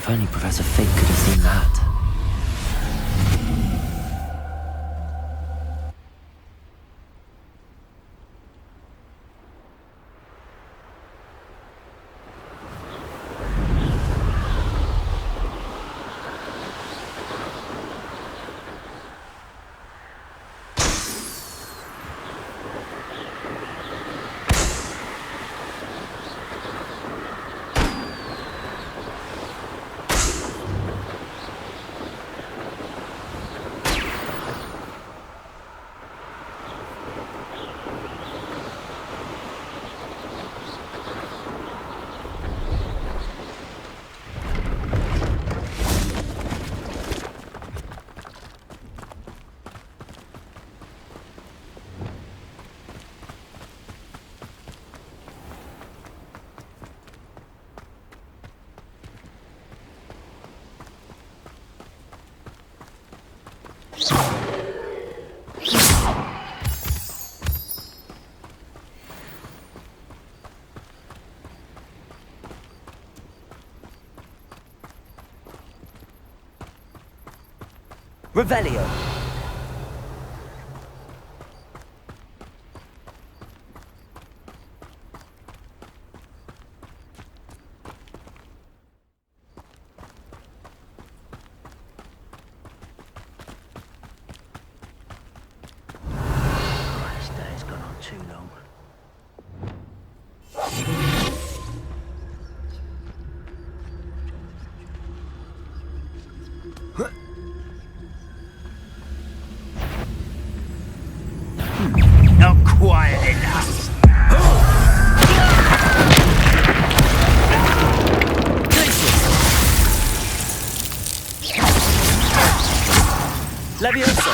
If only Professor Fig could have seen that. Revelio. This day's gone on too long. Not quiet enough. Levioso.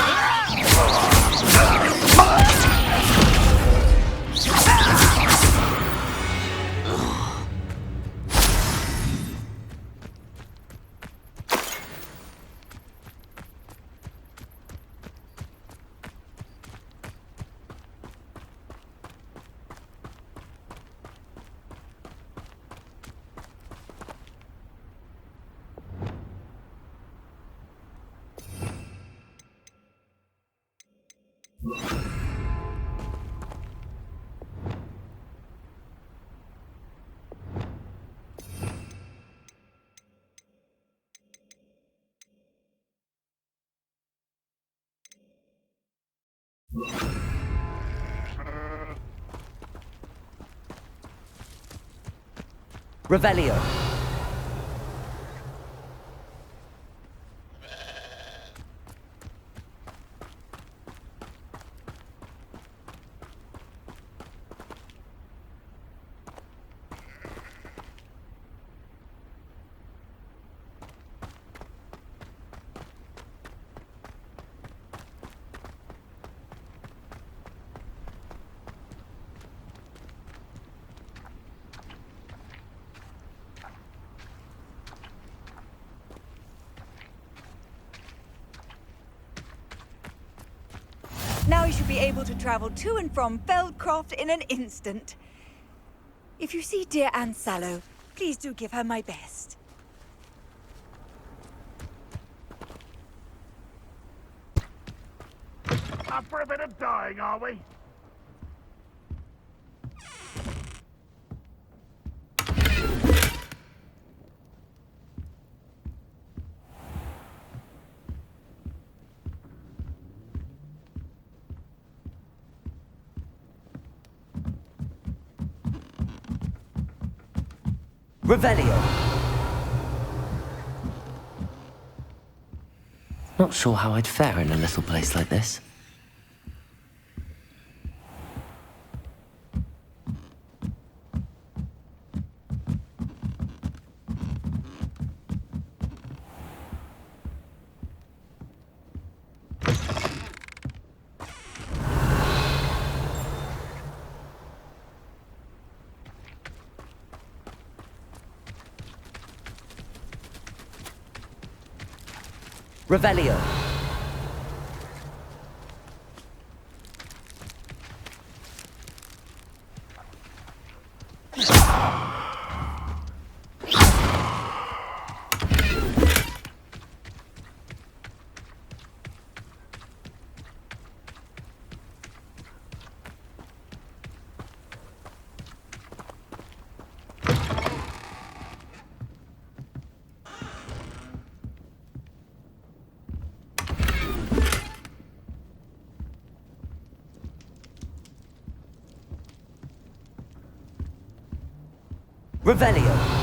Revelio. Now you should be able to travel to and from Feldcroft in an instant. If you see dear Anne Sallow, please do give her my best. Up for a bit of dying, are we? Revelio. Not sure how I'd fare in a little place like this. Revelio. Revelio.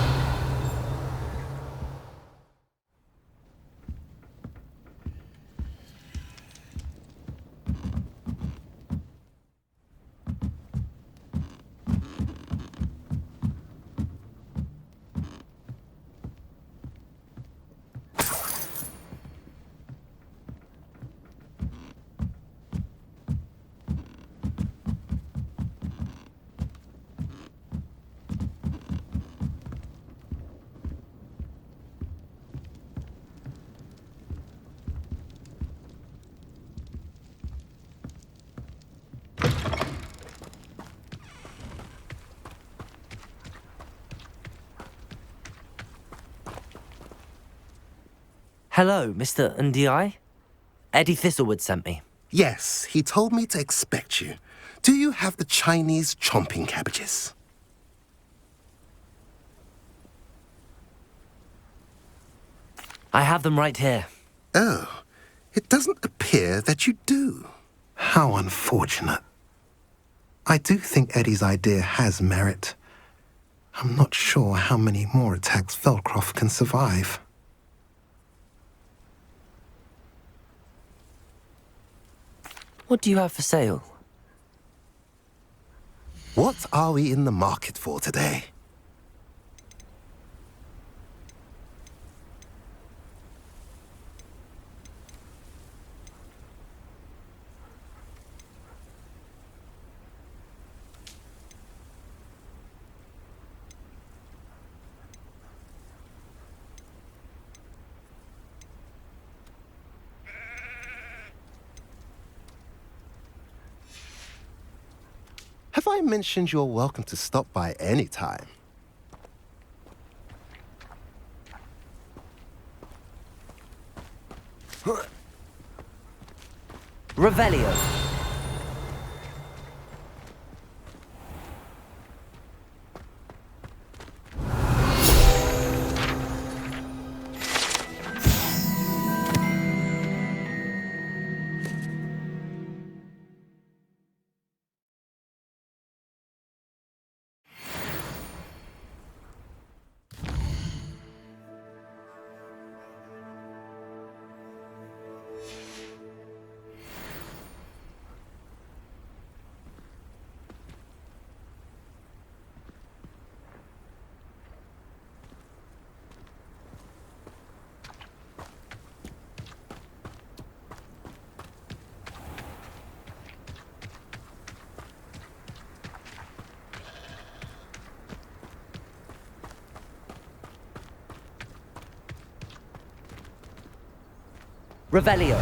Hello, Mr. Ndi. Eddie Thistlewood sent me. Yes, he told me to expect you. Do you have the Chinese chomping cabbages? I have them right here. Oh, it doesn't appear that you do. How unfortunate. I do think Eddie's idea has merit. I'm not sure how many more attacks Feldcroft can survive. What do you have for sale? What are we in the market for today? Have I mentioned you're welcome to stop by any time? Revelio. Revelio.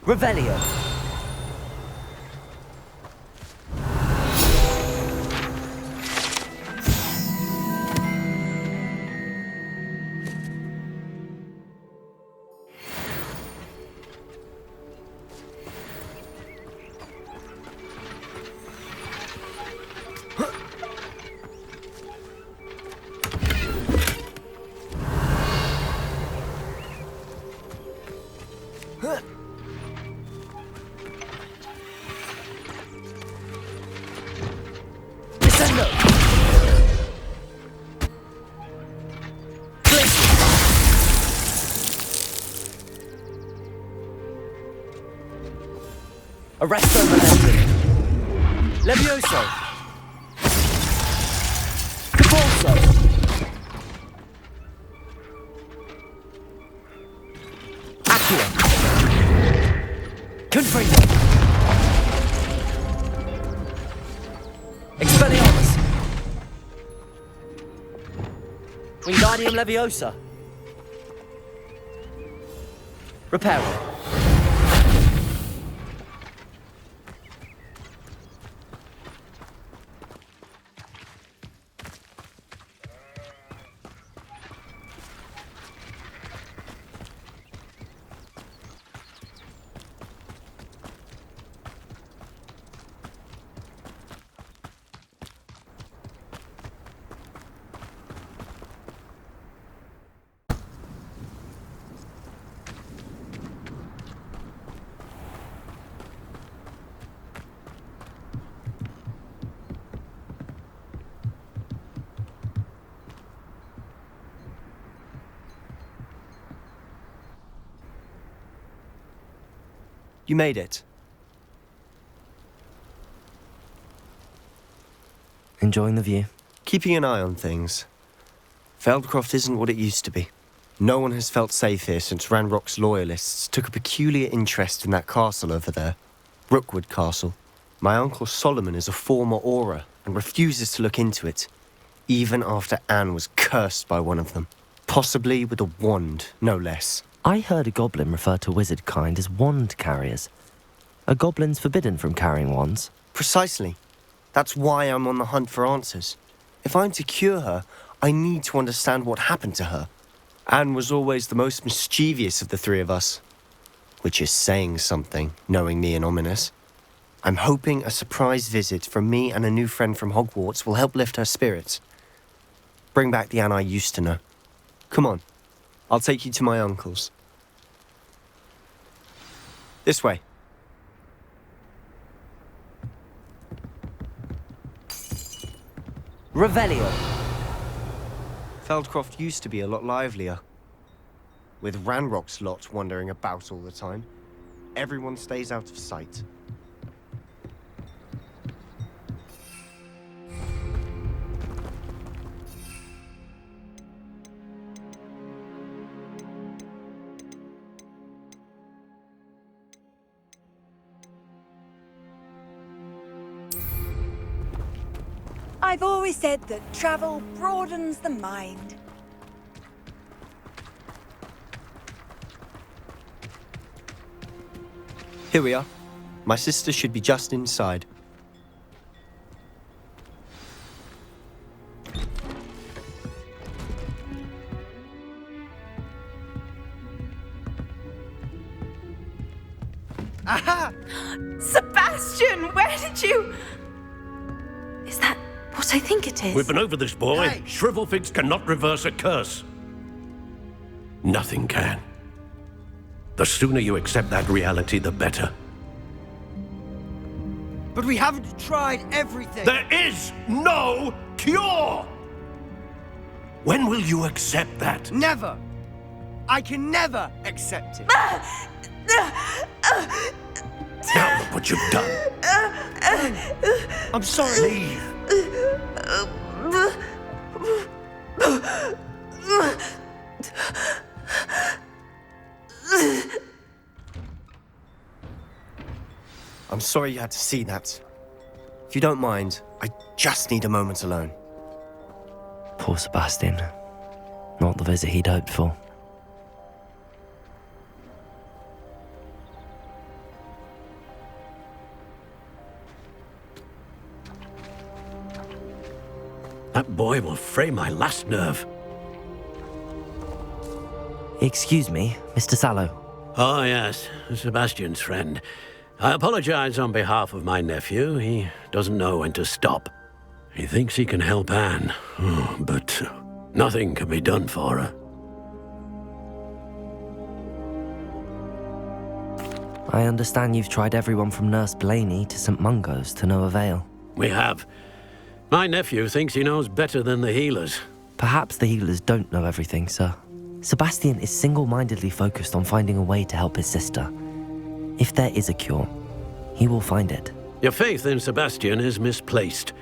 Revelio. Arresto momentum. Levioso. Caporso. Accio. Confringo. Expelliarmus. Wingardium Leviosa. Repairing. You made it. Enjoying the view? Keeping an eye on things. Feldcroft isn't what it used to be. No one has felt safe here since Ranrock's loyalists took a peculiar interest in that castle over there. Rookwood Castle. My uncle Solomon is a former Auror and refuses to look into it, even after Anne was cursed by one of them. Possibly with a wand, no less. I heard a goblin refer to wizard kind as wand carriers. Are goblins forbidden from carrying wands? Precisely. That's why I'm on the hunt for answers. If I'm to cure her, I need to understand what happened to her. Anne was always the most mischievous of the three of us. Which is saying something, knowing me and Ominous. I'm hoping a surprise visit from me and a new friend from Hogwarts will help lift her spirits. Bring back the Anne I used to know. Come on, I'll take you to my uncle's. This way. Revelio. Feldcroft used to be a lot livelier. With Ranrock's lot wandering about all the time, everyone stays out of sight. I've always said that travel broadens the mind. Here we are. My sister should be just inside. Aha! Sebastian, where did you... Is that what I think it is? We've been over this, boy. Hey. Shrivelfigs cannot reverse a curse. Nothing can. The sooner you accept that reality, the better. But we haven't tried everything. There is no cure! When will you accept that? Never. I can never accept it. Now look what you've done. I'm sorry. Leave. I'm sorry you had to see that. If you don't mind, I just need a moment alone. Poor Sebastian. Not the visit he'd hoped for. That boy will fray my last nerve. Excuse me, Mr. Sallow. Oh, yes, Sebastian's friend. I apologize on behalf of my nephew. He doesn't know when to stop. He thinks he can help Anne, but nothing can be done for her. I understand you've tried everyone from Nurse Blaney to St. Mungo's to no avail. We have. My nephew thinks he knows better than the healers. Perhaps the healers don't know everything, sir. Sebastian is single-mindedly focused on finding a way to help his sister. If there is a cure, he will find it. Your faith in Sebastian is misplaced.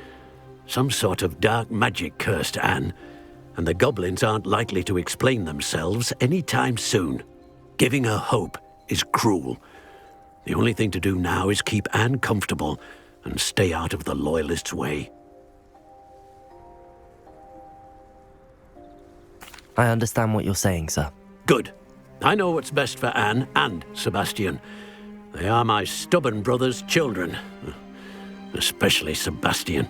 Some sort of dark magic cursed Anne, and the goblins aren't likely to explain themselves anytime soon. Giving her hope is cruel. The only thing to do now is keep Anne comfortable and stay out of the Loyalists' way. I understand what you're saying, sir. Good. I know what's best for Anne and Sebastian. They are my stubborn brother's children. Especially Sebastian.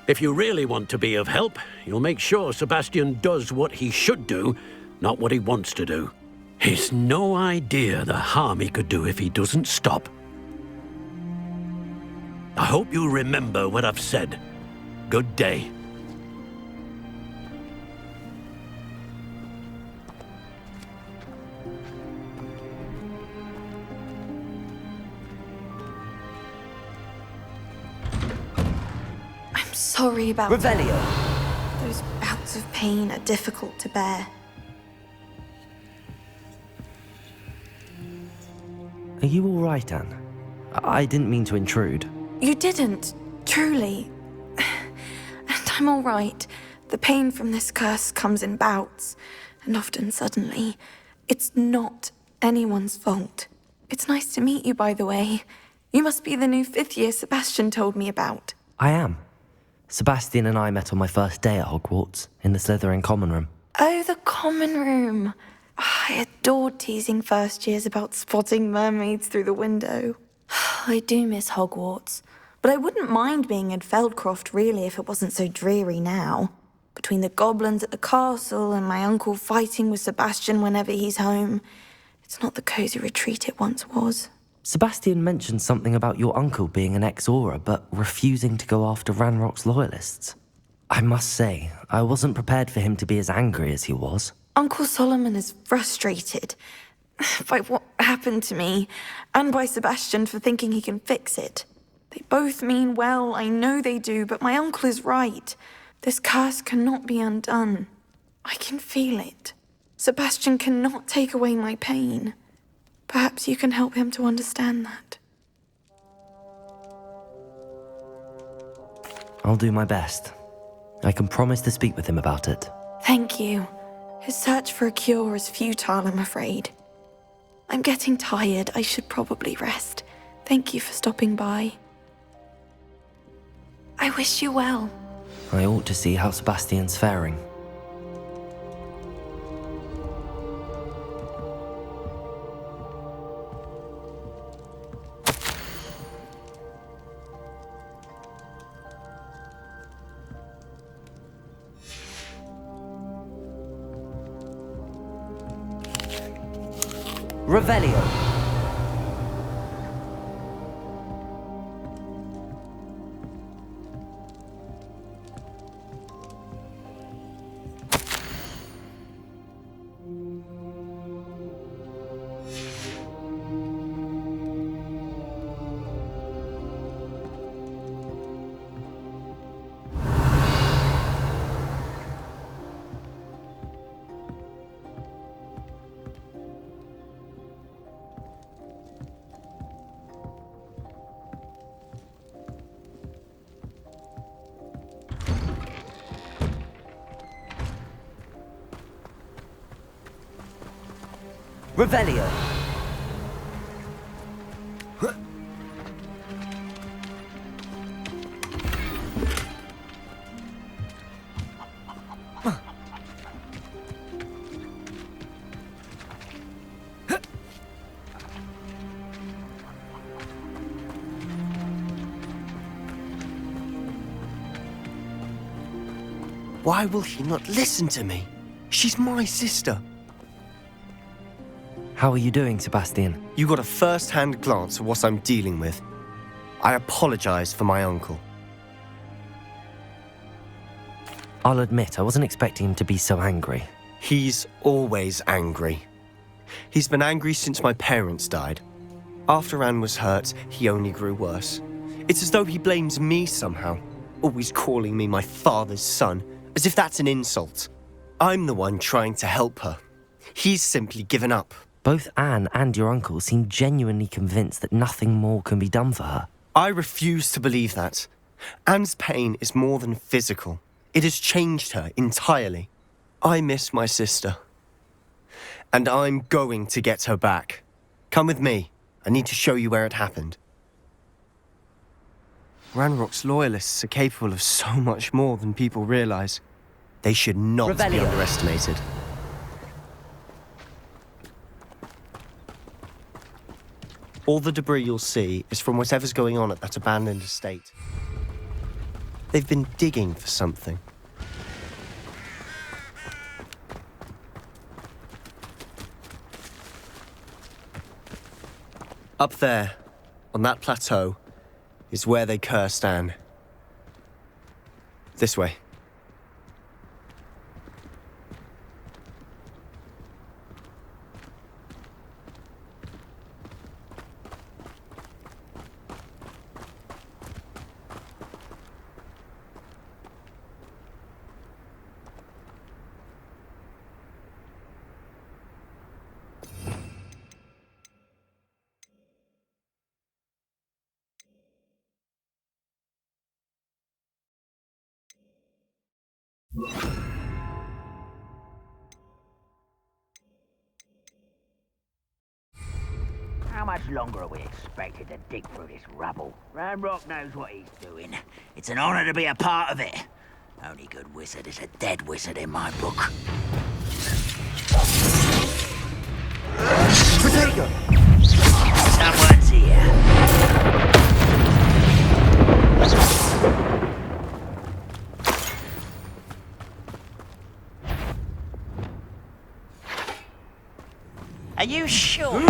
If you really want to be of help, you'll make sure Sebastian does what he should do, not what he wants to do. He's no idea the harm he could do if he doesn't stop. I hope you remember what I've said. Good day. I'm sorry about Revelio. Those bouts of pain are difficult to bear. Are you all right, Anne? I didn't mean to intrude. You didn't, truly. And I'm all right. The pain from this curse comes in bouts, and often suddenly. It's not anyone's fault. It's nice to meet you, by the way. You must be the new 5th year Sebastian told me about. I am. Sebastian and I met on my first day at Hogwarts, in the Slytherin common room. Oh, the common room. I adored teasing first years about spotting mermaids through the window. I do miss Hogwarts, but I wouldn't mind being in Feldcroft really if it wasn't so dreary now. Between the goblins at the castle and my uncle fighting with Sebastian whenever he's home, it's not the cosy retreat it once was. Sebastian mentioned something about your uncle being an ex-Auror, but refusing to go after Ranrock's loyalists. I must say, I wasn't prepared for him to be as angry as he was. Uncle Solomon is frustrated by what happened to me, and by Sebastian for thinking he can fix it. They both mean well, I know they do, but my uncle is right. This curse cannot be undone. I can feel it. Sebastian cannot take away my pain. Perhaps you can help him to understand that. I'll do my best. I can promise to speak with him about it. Thank you. His search for a cure is futile, I'm afraid. I'm getting tired. I should probably rest. Thank you for stopping by. I wish you well. I ought to see how Sebastian's faring. Revelio. Revelio. Why will he not listen to me? She's my sister. How are you doing, Sebastian? You got a first-hand glance at what I'm dealing with. I apologize for my uncle. I'll admit, I wasn't expecting him to be so angry. He's always angry. He's been angry since my parents died. After Anne was hurt, he only grew worse. It's as though he blames me somehow, always calling me my father's son, as if that's an insult. I'm the one trying to help her. He's simply given up. Both Anne and your uncle seem genuinely convinced that nothing more can be done for her. I refuse to believe that. Anne's pain is more than physical. It has changed her entirely. I miss my sister. And I'm going to get her back. Come with me. I need to show you where it happened. Ranrock's loyalists are capable of so much more than people realize. They should not be Revelio. underestimated. All the debris you'll see is from whatever's going on at that abandoned estate. They've been digging for something. Up there, on that plateau, is where they cursed Anne. This way. How much longer are we expected to dig through this rubble? Ranrock knows what he's doing. It's an honor to be a part of it. Only good wizard is a dead wizard in my book. Potato! Someone's here. Are you sure?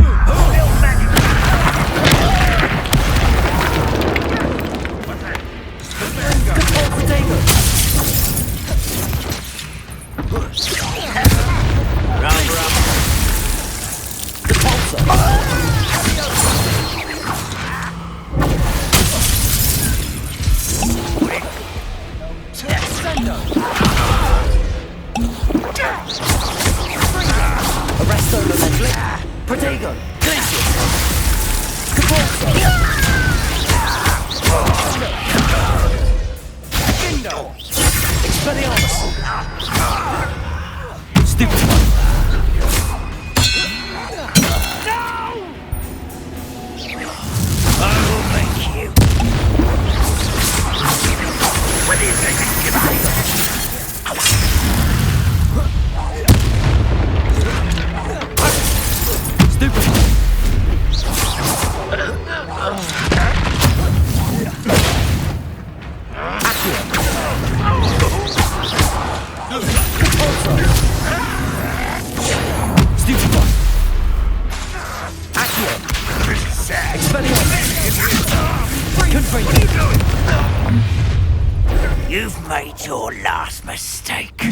You've made your last mistake.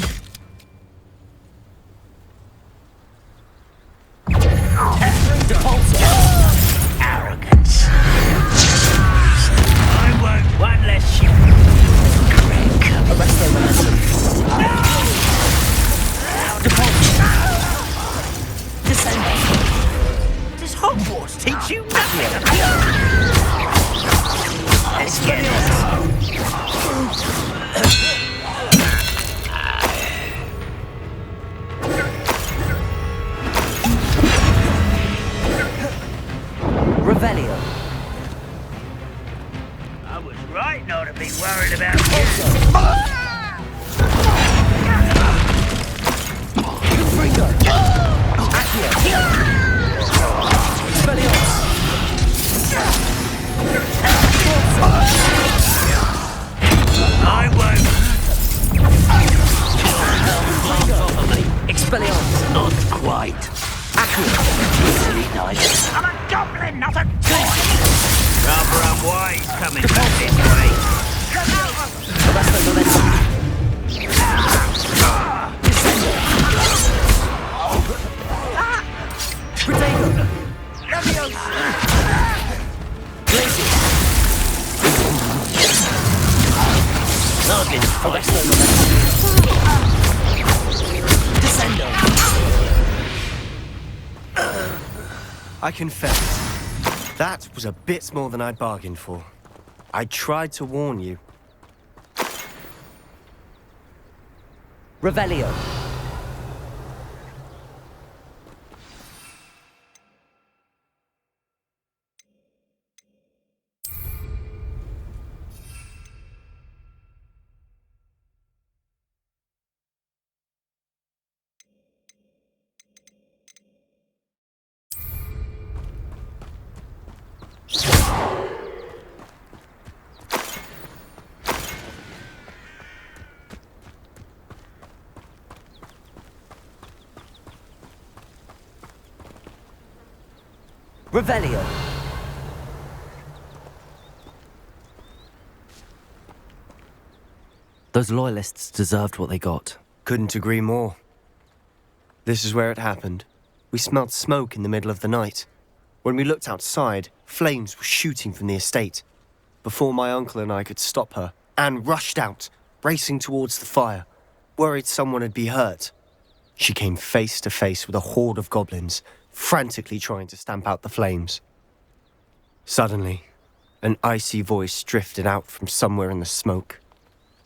Arrogance. I won't one less you. Does Hogwarts teach you nothing? Let's get it. Revelio. I was right not to be worried about you. I won't. Expelliarmus. Not quite. Silly nice. I'm a goblin, not a toy. Rather unwise coming back this way. I confess, that was a bit more than I bargained for. I tried to warn you. Revelio. Revelio. Those loyalists deserved what they got. Couldn't agree more. This is where it happened. We smelled smoke in the middle of the night. When we looked outside, flames were shooting from the estate. Before my uncle and I could stop her, Anne rushed out, racing towards the fire, worried someone had been hurt. She came face to face with a horde of goblins, frantically trying to stamp out the flames. Suddenly, an icy voice drifted out from somewhere in the smoke.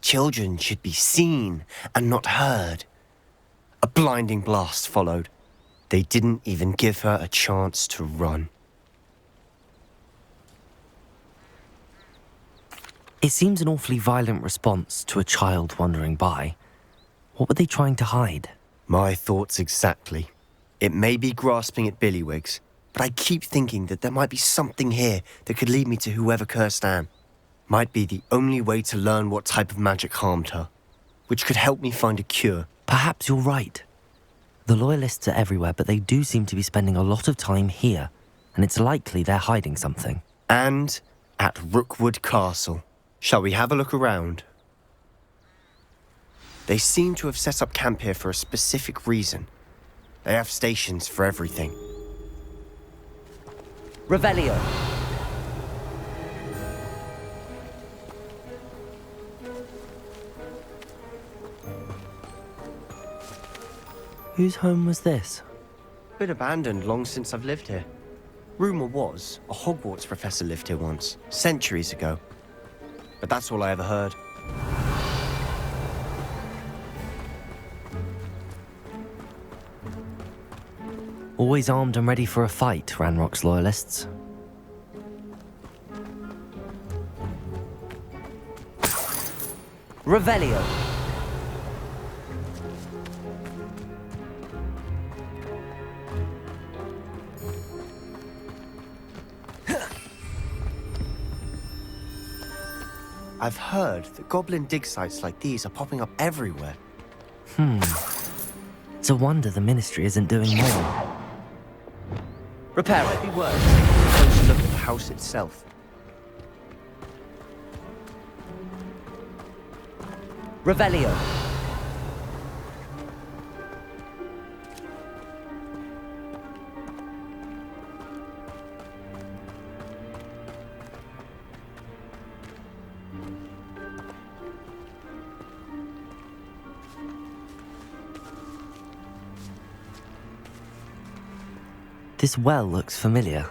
Children should be seen and not heard. A blinding blast followed. They didn't even give her a chance to run. It seems an awfully violent response to a child wandering by. What were they trying to hide? My thoughts exactly. It may be grasping at Billywigs, but I keep thinking that there might be something here that could lead me to whoever cursed Anne. Might be the only way to learn what type of magic harmed her, which could help me find a cure. Perhaps you're right. The loyalists are everywhere, but they do seem to be spending a lot of time here, and it's likely they're hiding something. And at Rookwood Castle. Shall we have a look around? They seem to have set up camp here for a specific reason. They have stations for everything. Revelio. Whose home was this? Been abandoned long since I've lived here. Rumour was, a Hogwarts professor lived here once, centuries ago. But that's all I ever heard. Always armed and ready for a fight, Ranrock's loyalists. Revelio. I've heard that goblin dig sites like these are popping up everywhere. It's a wonder the Ministry isn't doing more. Repair it. Be worse. A closer look at the house itself. Revelio. This well looks familiar.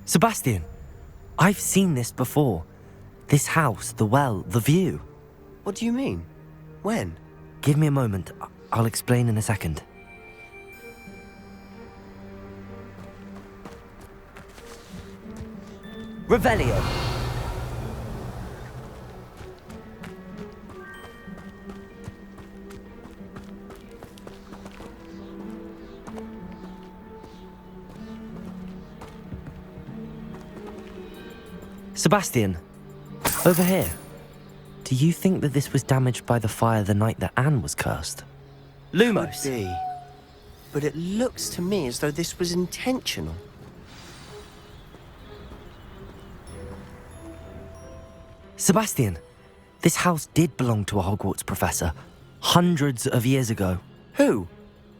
Sebastian, I've seen this before. This house, the well, the view. What do you mean? When? Give me a moment. I'll explain in a second. Revelio. Sebastian, over here. Do you think that this was damaged by the fire the night that Anne was cursed? Lumos. Could be. But it looks to me as though this was intentional. Sebastian, this house did belong to a Hogwarts professor, hundreds of years ago. Who?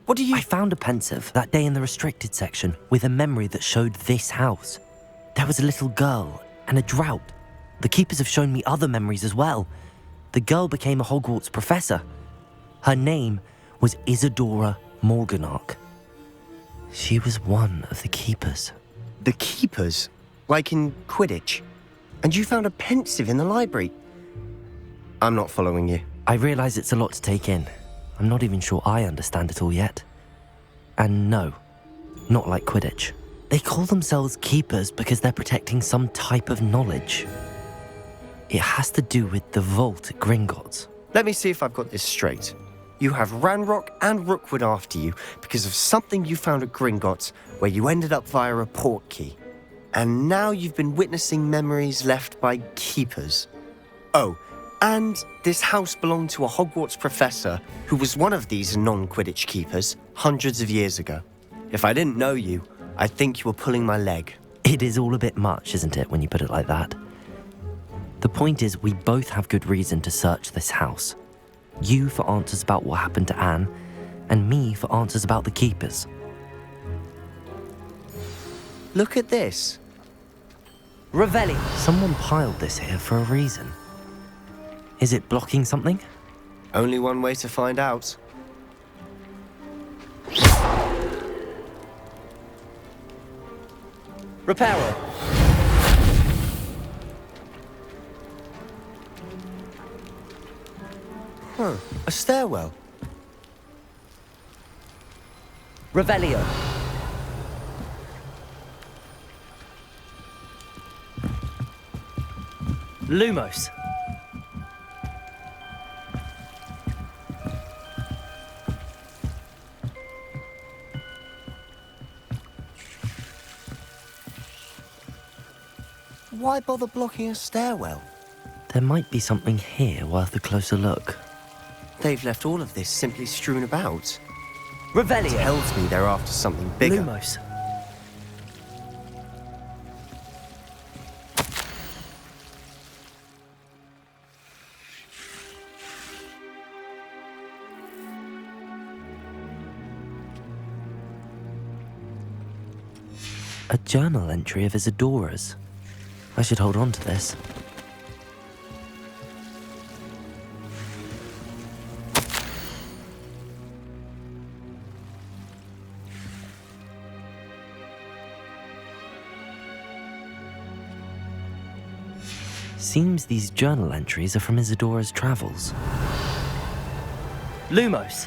What do you... I found a pensive that day in the restricted section with a memory that showed this house. There was a little girl and a drought. The keepers have shown me other memories as well. The girl became a Hogwarts professor. Her name was Isadora Morganach. She was one of the keepers. The keepers? Like in Quidditch? And you found a pensive in the library? I'm not following you. I realise it's a lot to take in. I'm not even sure I understand it all yet. And no, not like Quidditch. They call themselves keepers because they're protecting some type of knowledge. It has to do with the vault at Gringotts. Let me see if I've got this straight. You have Ranrock and Rookwood after you because of something you found at Gringotts where you ended up via a port key. And now you've been witnessing memories left by keepers. Oh, and this house belonged to a Hogwarts professor who was one of these non-Quidditch keepers hundreds of years ago. If I didn't know you, I'd think you were pulling my leg. It is all a bit much, isn't it, when you put it like that? The point is, we both have good reason to search this house. You for answers about what happened to Anne, and me for answers about the keepers. Look at this. Revelli. Someone piled this here for a reason. Is it blocking something? Only one way to find out. Repairer. Huh, a stairwell. Revelio. Lumos. Why bother blocking a stairwell? There might be something here worth a closer look. They've left all of this simply strewn about. Revelio. Tells me they're after something bigger. Lumos. A journal entry of Isadora's. I should hold on to this. Seems these journal entries are from Isadora's travels. Lumos.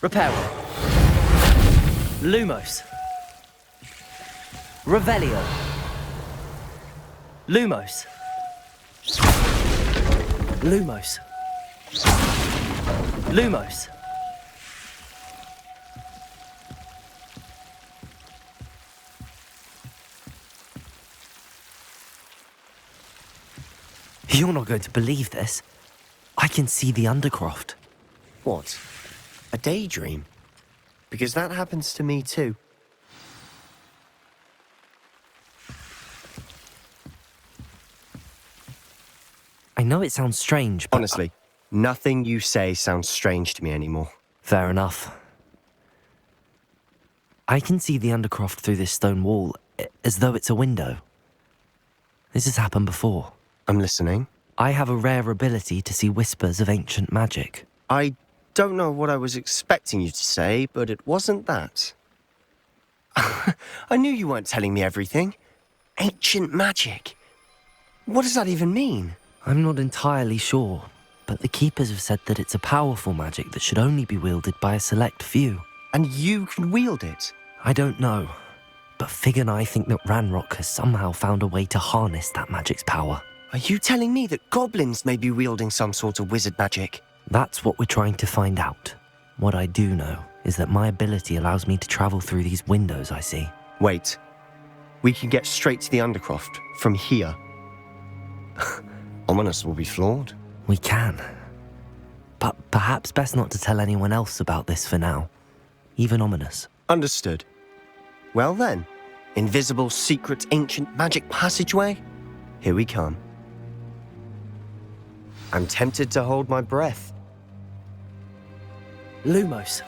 Reparo. Lumos. Revelio. Lumos. Lumos. Lumos. You're not going to believe this. I can see the Undercroft. What? A daydream? Because that happens to me too. I know it sounds strange, but... Honestly, nothing you say sounds strange to me anymore. Fair enough. I can see the Undercroft through this stone wall, as though it's a window. This has happened before. I'm listening. I have a rare ability to see whispers of ancient magic. I don't know what I was expecting you to say, but it wasn't that. I knew you weren't telling me everything. Ancient magic. What does that even mean? I'm not entirely sure, but the Keepers have said that it's a powerful magic that should only be wielded by a select few. And you can wield it? I don't know, but Fig and I think that Ranrock has somehow found a way to harness that magic's power. Are you telling me that goblins may be wielding some sort of wizard magic? That's what we're trying to find out. What I do know is that my ability allows me to travel through these windows I see. Wait. We can get straight to the Undercroft from here. Ominous will be flawed. We can. But perhaps best not to tell anyone else about this for now. Even Ominous. Understood. Well then, invisible, secret, ancient magic passageway? Here we come. I'm tempted to hold my breath. Lumos.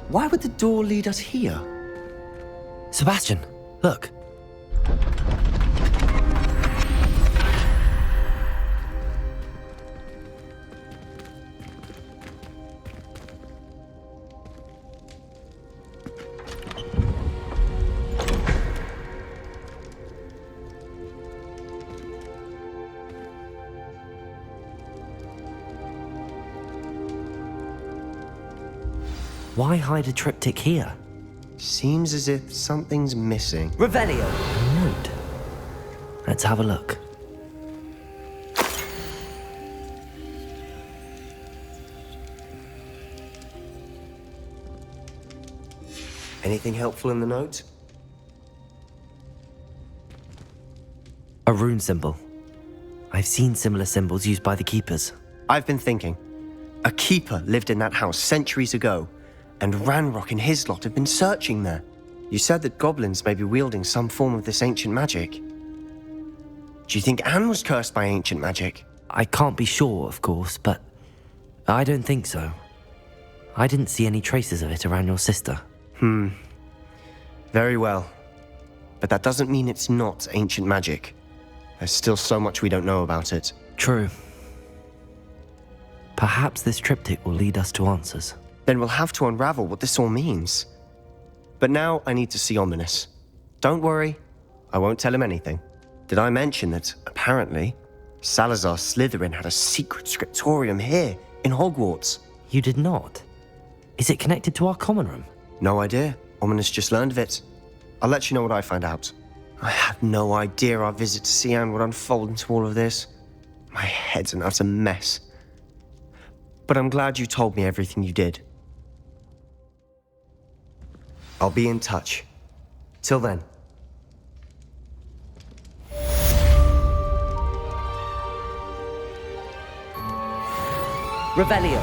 Why would the door lead us here? Sebastian, look. Why hide a triptych here? Seems as if something's missing. Revelio! A note. Let's have a look. Anything helpful in the note? A rune symbol. I've seen similar symbols used by the keepers. I've been thinking. A keeper lived in that house centuries ago, and Ranrock and his lot have been searching there. You said that goblins may be wielding some form of this ancient magic. Do you think Anne was cursed by ancient magic? I can't be sure, of course, but I don't think so. I didn't see any traces of it around your sister. Very well. But that doesn't mean it's not ancient magic. There's still so much we don't know about it. True. Perhaps this triptych will lead us to answers. Then we'll have to unravel what this all means. But now I need to see Ominous. Don't worry, I won't tell him anything. Did I mention that, apparently, Salazar Slytherin had a secret scriptorium here in Hogwarts? You did not? Is it connected to our common room? No idea. Ominous just learned of it. I'll let you know what I find out. I had no idea our visit to Sian would unfold into all of this. My head's an utter mess. But I'm glad you told me everything you did. I'll be in touch. Till then. Revelio.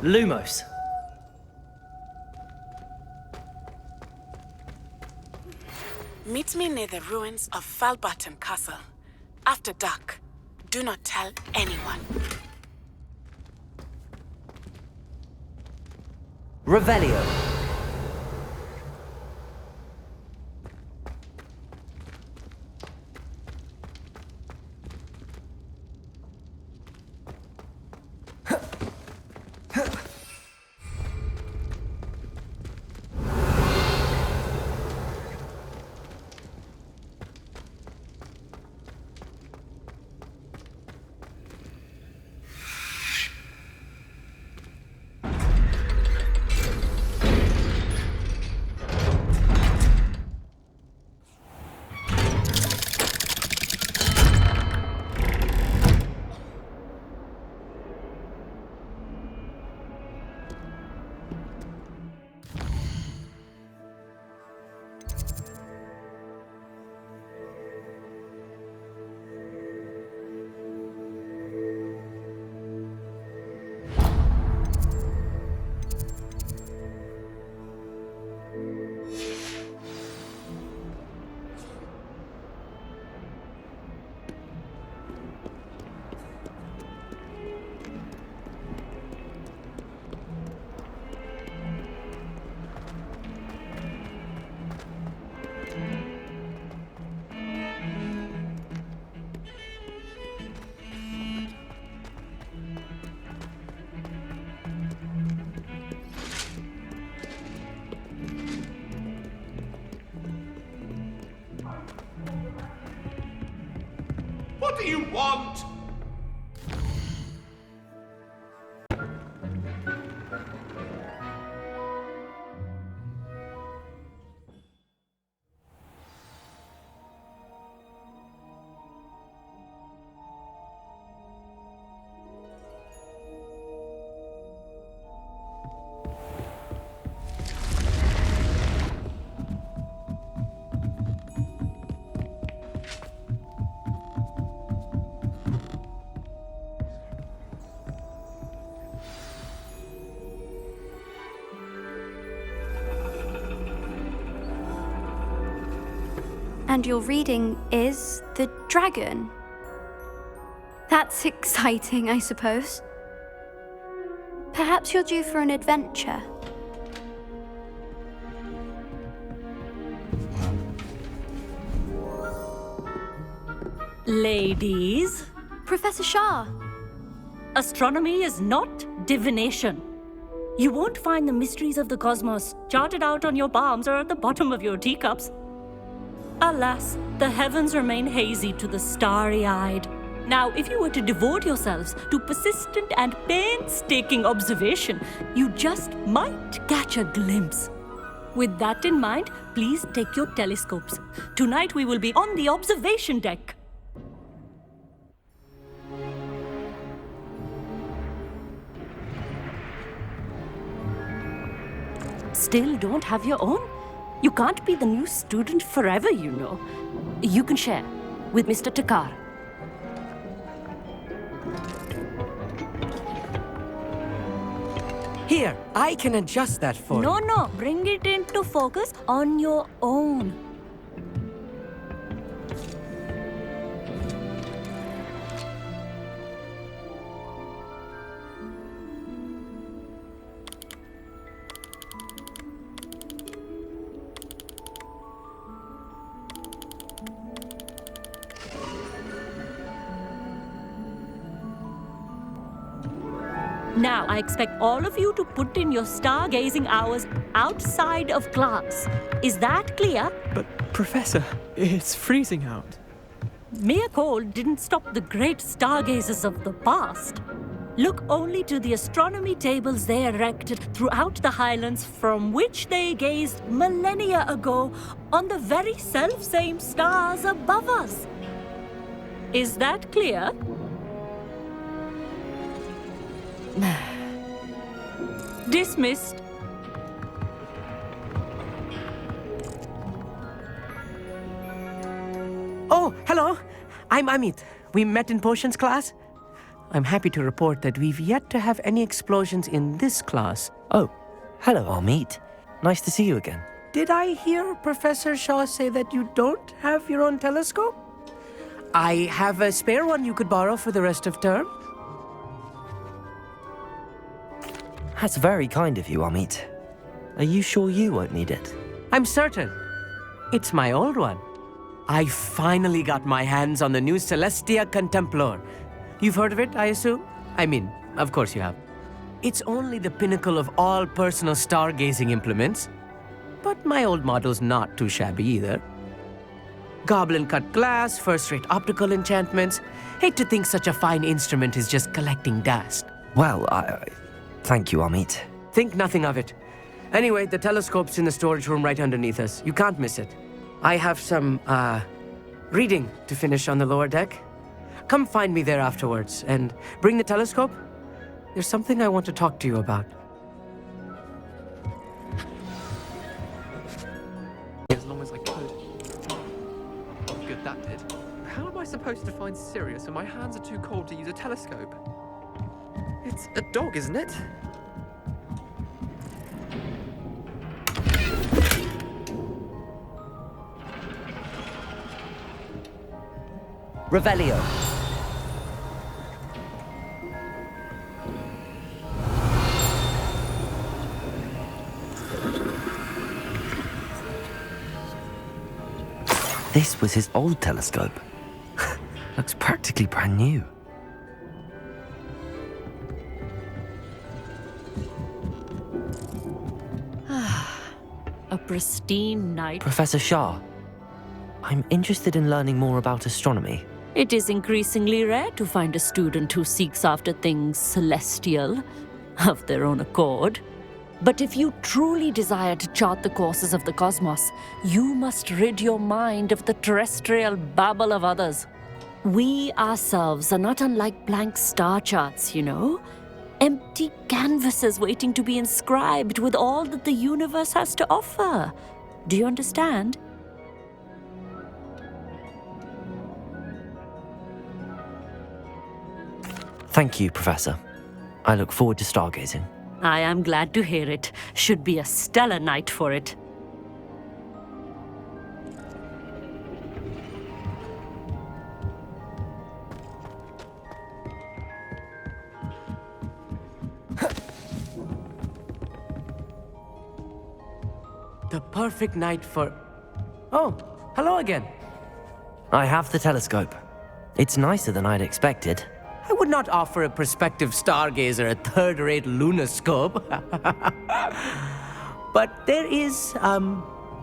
Lumos. Meet me near the ruins of Falbarton Castle. After dark. Do not tell anyone. Revelio. What do you want? And your reading is the dragon. That's exciting, I suppose. Perhaps you're due for an adventure. Ladies, Professor Shah. astronomy is not divination. You won't find the mysteries of the cosmos charted out on your palms or at the bottom of your teacups. Alas, the heavens remain hazy to the starry-eyed. Now, if you were to devote yourselves to persistent and painstaking observation, you just might catch a glimpse. With that in mind, please take your telescopes. Tonight we will be on the observation deck. Still don't have your own? You can't be the new student forever, you know. You can share with Mr. Takar. Here, I can adjust that for you. No, bring it into focus on your own. Now, I expect all of you to put in your stargazing hours outside of class. Is that clear? But, Professor, it's freezing out. Mere cold didn't stop the great stargazers of the past. Look only to the astronomy tables they erected throughout the highlands from which they gazed millennia ago on the very self-same stars above us. Is that clear? Dismissed. Oh, hello. I'm Amit. We met in potions class. I'm happy to report that we've yet to have any explosions in this class. Oh, hello, Amit. Nice to see you again. Did I hear Professor Shaw say that you don't have your own telescope? I have a spare one you could borrow for the rest of term. That's very kind of you, Amit. Are you sure you won't need it? I'm certain. It's my old one. I finally got my hands on the new Celestia Contemplar. You've heard of it, I assume? I mean, of course you have. It's only the pinnacle of all personal stargazing implements. But my old model's not too shabby either. Goblin-cut glass, first-rate optical enchantments. Hate to think such a fine instrument is just collecting dust. Well, thank you, Amit. Think nothing of it. Anyway, the telescope's in the storage room right underneath us. You can't miss it. I have some, reading to finish on the lower deck. Come find me there afterwards, and bring the telescope. There's something I want to talk to you about. As long as I could. Oh, good, that did. How am I supposed to find Sirius when my hands are too cold to use a telescope? It's a dog, isn't it? Revelio. This was his old telescope. Looks practically brand new. A pristine night. Professor Shah, I'm interested in learning more about astronomy. It is increasingly rare to find a student who seeks after things celestial of their own accord. But if you truly desire to chart the courses of the cosmos, you must rid your mind of the terrestrial babble of others. We ourselves are not unlike blank star charts, you know? Empty canvases waiting to be inscribed with all that the universe has to offer. Do you understand? Thank you, Professor. I look forward to stargazing. I am glad to hear it. Should be a stellar night for it. the perfect night for... Oh, hello again. I have the telescope. It's nicer than I'd expected. I would not offer a prospective stargazer a third-rate lunoscope. But there is,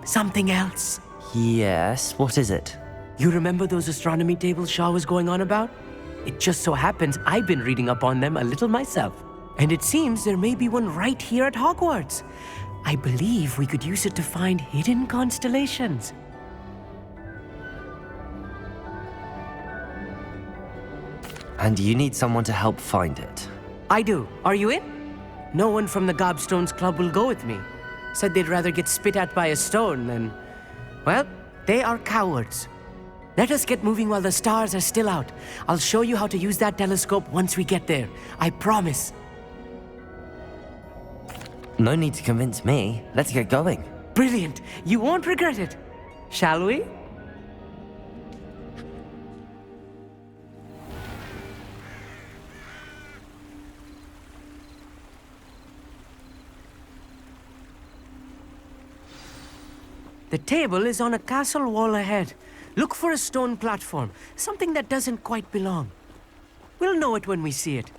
something else. Yes, what is it? You remember those astronomy tables Shaw was going on about? It just so happens I've been reading up on them a little myself. And it seems there may be one right here at Hogwarts. I believe we could use it to find hidden constellations. And you need someone to help find it. I do. Are you in? No one from the Gobstones Club will go with me. Said they'd rather get spit at by a stone than... Well, they are cowards. Let us get moving while the stars are still out. I'll show you how to use that telescope once we get there. I promise. No need to convince me. Let's get going. Brilliant. You won't regret it. Shall we? The table is on a castle wall ahead. Look for a stone platform, something that doesn't quite belong. We'll know it when we see it.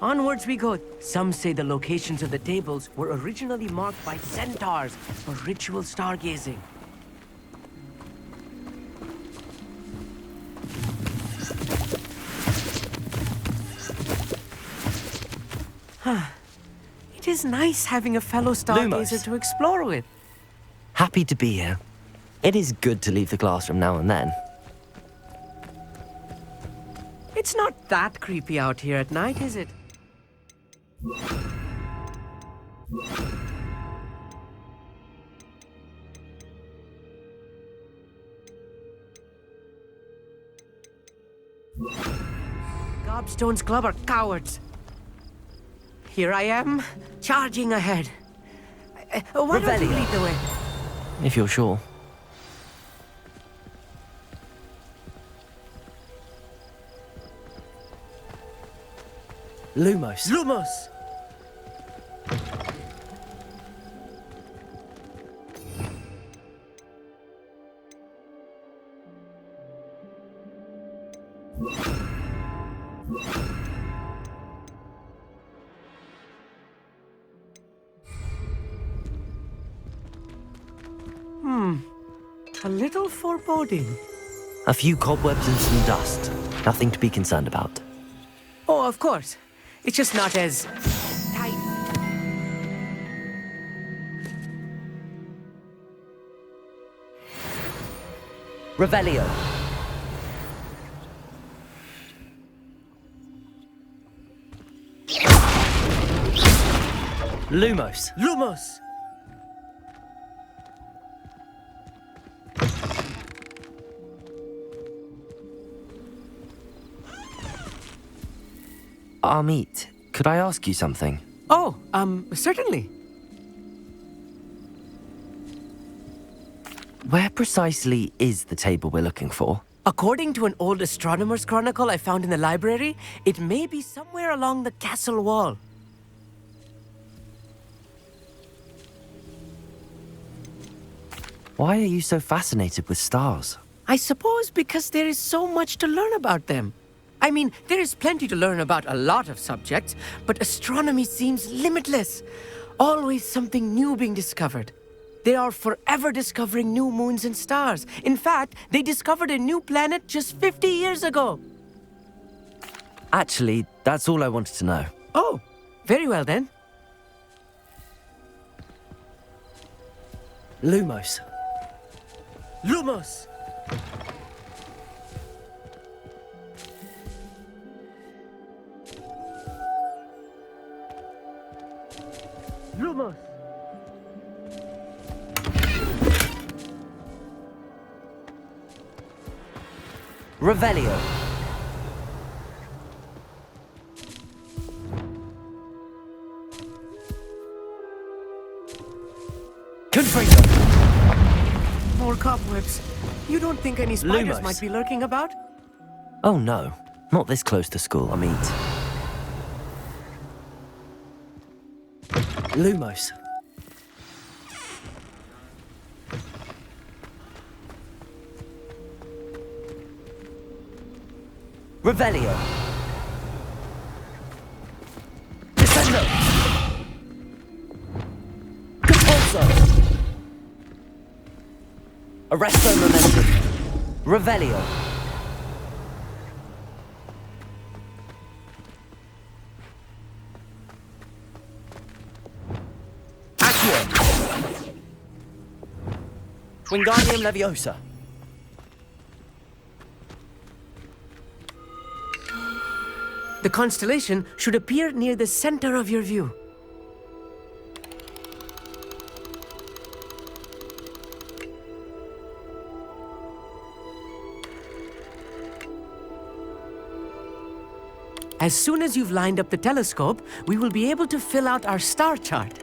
Onwards we go. Some say the locations of the tables were originally marked by centaurs for ritual stargazing. It is nice having a fellow stargazer to explore with. Happy to be here. It is good to leave the classroom now and then. It's not that creepy out here at night, is it? Gobstones Club are cowards. Here I am, charging ahead. Why don't you lead the way? If you're sure. Lumos. Lumos! A little foreboding. A few cobwebs and some dust. Nothing to be concerned about. Oh, of course. It's just not as tight. Revelio. Lumos. Lumos! Amit, could I ask you something? Oh, certainly. Where precisely is the table we're looking for? According to an old astronomer's chronicle I found in the library, it may be somewhere along the castle wall. Why are you so fascinated with stars? I suppose because there is so much to learn about them. I mean, there is plenty to learn about a lot of subjects, but astronomy seems limitless. Always something new being discovered. They are forever discovering new moons and stars. In fact, they discovered a new planet just 50 years ago. Actually, that's all I wanted to know. Oh, very well then. Lumos. Lumos! Lumos! Revelio. Confringo. More cobwebs. You don't think any spiders Lumos. might be lurking about? Oh no, not this close to school, Amit. Lumos. Revelio. Descendo. Compulso. Arresto momentum. Revelio. Accio. Wingardium Leviosa. The constellation should appear near the center of your view. As soon as you've lined up the telescope, we will be able to fill out our star chart.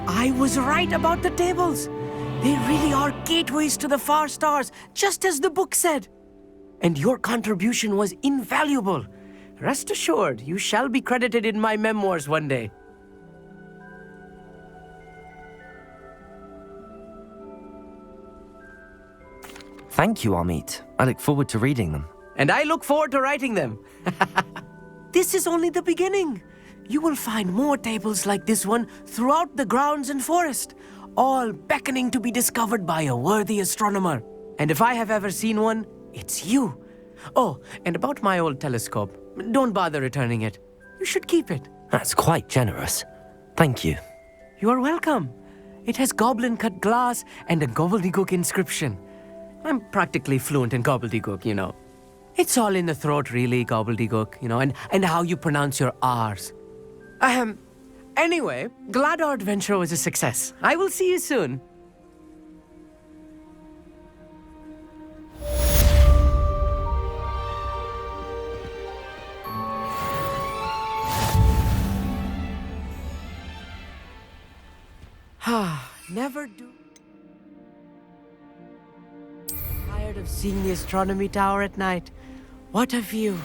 I was right about the tables. They really are gateways to the far stars, just as the book said. And your contribution was invaluable. Rest assured, you shall be credited in my memoirs one day. Thank you, Amit. I look forward to reading them. And I look forward to writing them. This is only the beginning. You will find more tables like this one throughout the grounds and forest, all beckoning to be discovered by a worthy astronomer. And if I have ever seen one, it's you. Oh, and about my old telescope, don't bother returning it. You should keep it. That's quite generous. Thank you. You are welcome. It has goblin-cut glass and a gobbledygook inscription. I'm practically fluent in gobbledygook, you know. It's all in the throat, really, gobbledygook, you know, and how you pronounce your R's. Anyway, glad our adventure was a success. I will see you soon. Never do. Tired of seeing the astronomy tower at night. What a view.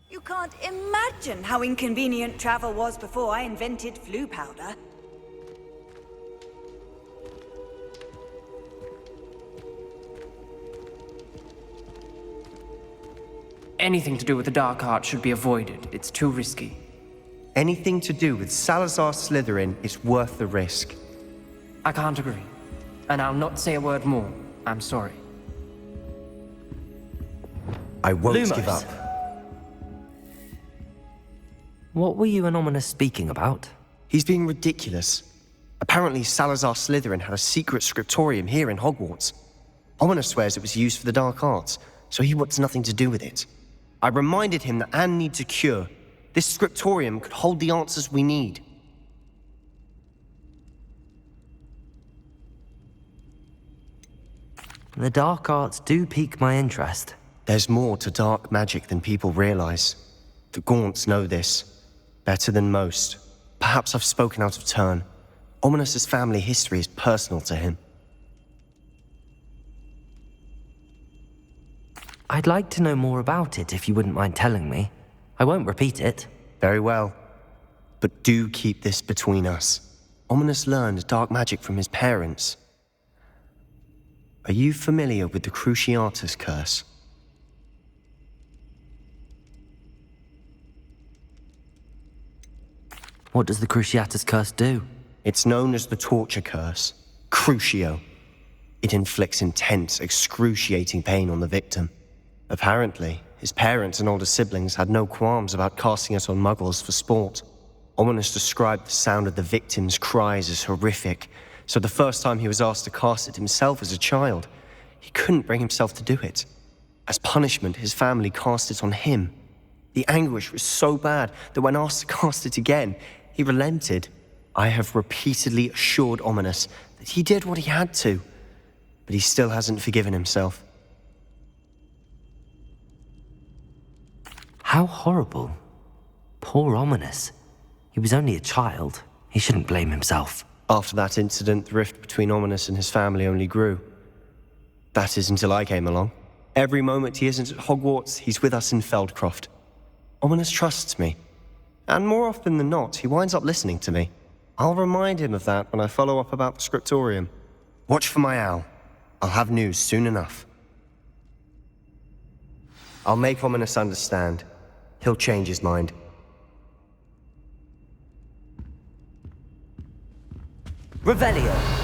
You can't imagine how inconvenient travel was before I invented flu powder. Anything to do with the dark art should be avoided. It's too risky. Anything to do with Salazar Slytherin is worth the risk. I can't agree. And I'll not say a word more. I'm sorry. I won't Lumos. give up. What were you and Ominous speaking about? He's being ridiculous. Apparently Salazar Slytherin had a secret scriptorium here in Hogwarts. Ominous swears it was used for the dark arts, so he wants nothing to do with it. I reminded him that Anne needs a cure. This scriptorium could hold the answers we need. The dark arts do pique my interest. There's more to dark magic than people realize. The Gaunts know this. Better than most. Perhaps I've spoken out of turn. Ominous's family history is personal to him. I'd like to know more about it if you wouldn't mind telling me. I won't repeat it. Very well. But do keep this between us. Ominous learned dark magic from his parents. Are you familiar with the Cruciatus curse? What does the Cruciatus curse do? It's known as the torture curse, Crucio. It inflicts intense, excruciating pain on the victim. Apparently, his parents and older siblings had no qualms about casting it on muggles for sport. Ominous described the sound of the victim's cries as horrific, so the first time he was asked to cast it himself as a child, he couldn't bring himself to do it. As punishment, his family cast it on him. The anguish was so bad that when asked to cast it again, he relented. I have repeatedly assured Ominous that he did what he had to, but he still hasn't forgiven himself. How horrible. Poor Ominous. He was only a child. He shouldn't blame himself. After that incident, the rift between Ominous and his family only grew. That is until I came along. Every moment he isn't at Hogwarts, he's with us in Feldcroft. Ominous trusts me. And more often than not, he winds up listening to me. I'll remind him of that when I follow up about the scriptorium. Watch for my owl. I'll have news soon enough. I'll make Ominous understand. He'll change his mind. Revelio.